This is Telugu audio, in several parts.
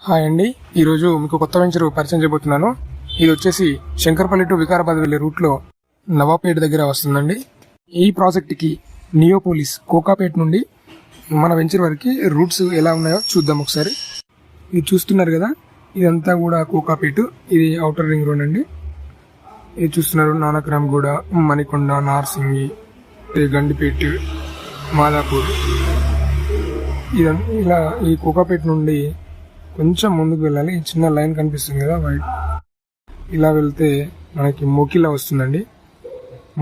హాయ్ అండి, ఈరోజు మీకు కొత్త వెంచర్ పరిచయం చేయబోతున్నాను. ఇది వచ్చేసి శంకర్పల్లి టు వికారాబాద్ వెళ్లే రూట్లో నవాబ్పేట దగ్గర వస్తుందండి. ఈ ప్రాజెక్ట్కి నియోపోలిస్ కోకాపేట నుండి మన వెంచర్ వరకు రూట్స్ ఎలా ఉన్నాయో చూద్దాం ఒకసారి. ఇది చూస్తున్నారు కదా, ఇదంతా కూడా కోకాపేట. ఇది ఔటర్ రింగ్ రోడ్ అండి. ఇది చూస్తున్నారు నానక్రామ్గూడ, మణికొండ, నార్సింగి, గండిపేట, మాదాపూర్. ఇదంతా ఇలా ఈ కోకాపేట నుండి కొంచెం ముందుకు వెళ్ళాలి. ఈ చిన్న లైన్ కనిపిస్తుంది కదా వైట్, ఇలా వెళ్తే మనకి మోకిలా వస్తుందండి.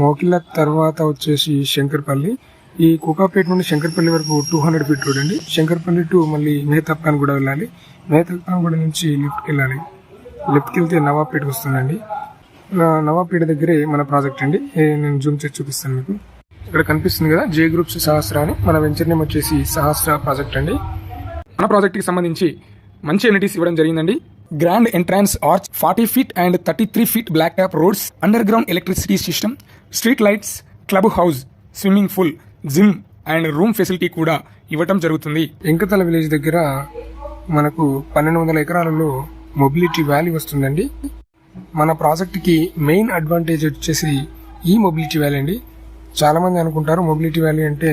మోకిలా తర్వాత వచ్చేసి శంకర్పల్లి. ఈ కోకాపేట నుండి శంకర్పల్లి వరకు 200 ఫీట్ రోడ్ అండి. శంకర్పల్లి టు మళ్ళీ మేతప్పాన్ కూడా వెళ్ళాలి. మేతప్పాన్ కూడా నుంచి లిఫ్ట్కి వెళ్ళాలి. లిఫ్ట్కి వెళ్తే నవాబ్పేటకి వస్తుందండి. నవాబ్పేట దగ్గరే మన ప్రాజెక్ట్ అండి. నేను జూమ్ చేసి చూపిస్తాను మీకు. ఇక్కడ కనిపిస్తుంది కదా జే గ్రూప్స్ సహస్ర అని. మన వెంచర్ నేమ్ వచ్చేసి సహస్ర ప్రాజెక్ట్ అండి. మన ప్రాజెక్ట్కి సంబంధించి మంచి ఎమ్యూనిటీస్ ఇవ్వడం జరిగిందండి. Grand entrance arch, 40 feet and 33 feet black top roads, underground electricity system, street lights, club house, swimming pool, gym and room facility కూడా ఇవ్వటం జరుగుతుంది. ఎంకతల విలేజ్ దగ్గర మనకు 1200 ఎకరాలలో మొబిలిటీ వ్యాలీ వస్తుందండి. మన ప్రాజెక్ట్కి మెయిన్ అడ్వాంటేజ్ వచ్చేసి ఈ మొబిలిటీ వ్యాలీ అండి. చాలా మంది అనుకుంటారు మొబిలిటీ వ్యాలీ అంటే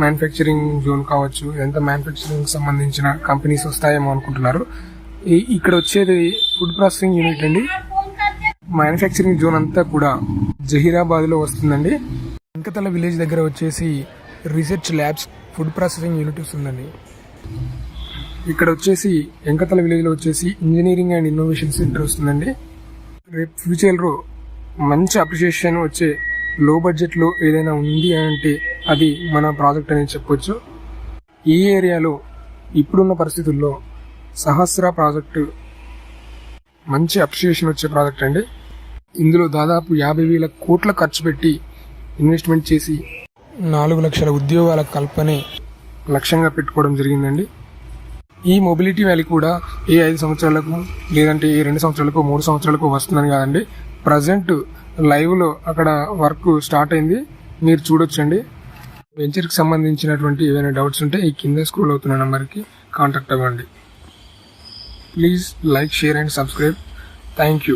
మ్యానుఫ్యాక్చరింగ్ జోన్ కావచ్చు, ఎంత మ్యానుఫ్యాక్చరింగ్ సంబంధించిన కంపెనీస్ వస్తాయేమో అనుకుంటున్నారు. ఇక్కడ వచ్చేది ఫుడ్ ప్రాసెసింగ్ యూనిట్ అండి. మ్యానుఫ్యాక్చరింగ్ జోన్ అంతా కూడా జహీరాబాద్ లో వస్తుందండి. వెంకతల విలేజ్ దగ్గర వచ్చేసి research labs, food processing unit వస్తుందండి. ఇక్కడ వచ్చేసి వెంకతల విలేజ్ లో వచ్చేసి ఇంజనీరింగ్ అండ్ ఇన్నోవేషన్ సెంటర్ వస్తుందండి. రేపు ఫ్యూచర్లో మంచి అప్రిషియేషన్ వచ్చే లో బడ్జెట్లో ఏదైనా ఉంది అంటే అది మన ప్రాజెక్ట్ అని చెప్పొచ్చు. ఈ ఏరియాలో ఇప్పుడున్న పరిస్థితుల్లో సహస్ర ప్రాజెక్టు మంచి అప్రిషియేషన్ వచ్చే ప్రాజెక్ట్ అండి. ఇందులో దాదాపు 50,000 కోట్ల ఖర్చు పెట్టి ఇన్వెస్ట్మెంట్ చేసి 4 లక్షల ఉద్యోగాల కల్పనే లక్ష్యంగా పెట్టుకోవడం జరిగిందండి. ఈ మొబిలిటీ వ్యాలీ కూడా ఏ 5 సంవత్సరాలకు లేదంటే ఏ 2 సంవత్సరాలకు 3 సంవత్సరాలకు వస్తుందని కాదండి. ప్రజెంట్ లైవ్లో అక్కడ వర్క్ స్టార్ట్ అయింది, మీరు చూడొచ్చండి. వెంచర్కి సంబంధించినటువంటి ఏవైనా డౌట్స్ ఉంటే ఈ కింద స్క్రోల్ అవుతున్న నెంబర్కి కాంటాక్ట్ అవ్వండి. Please like, share and subscribe. Thank you.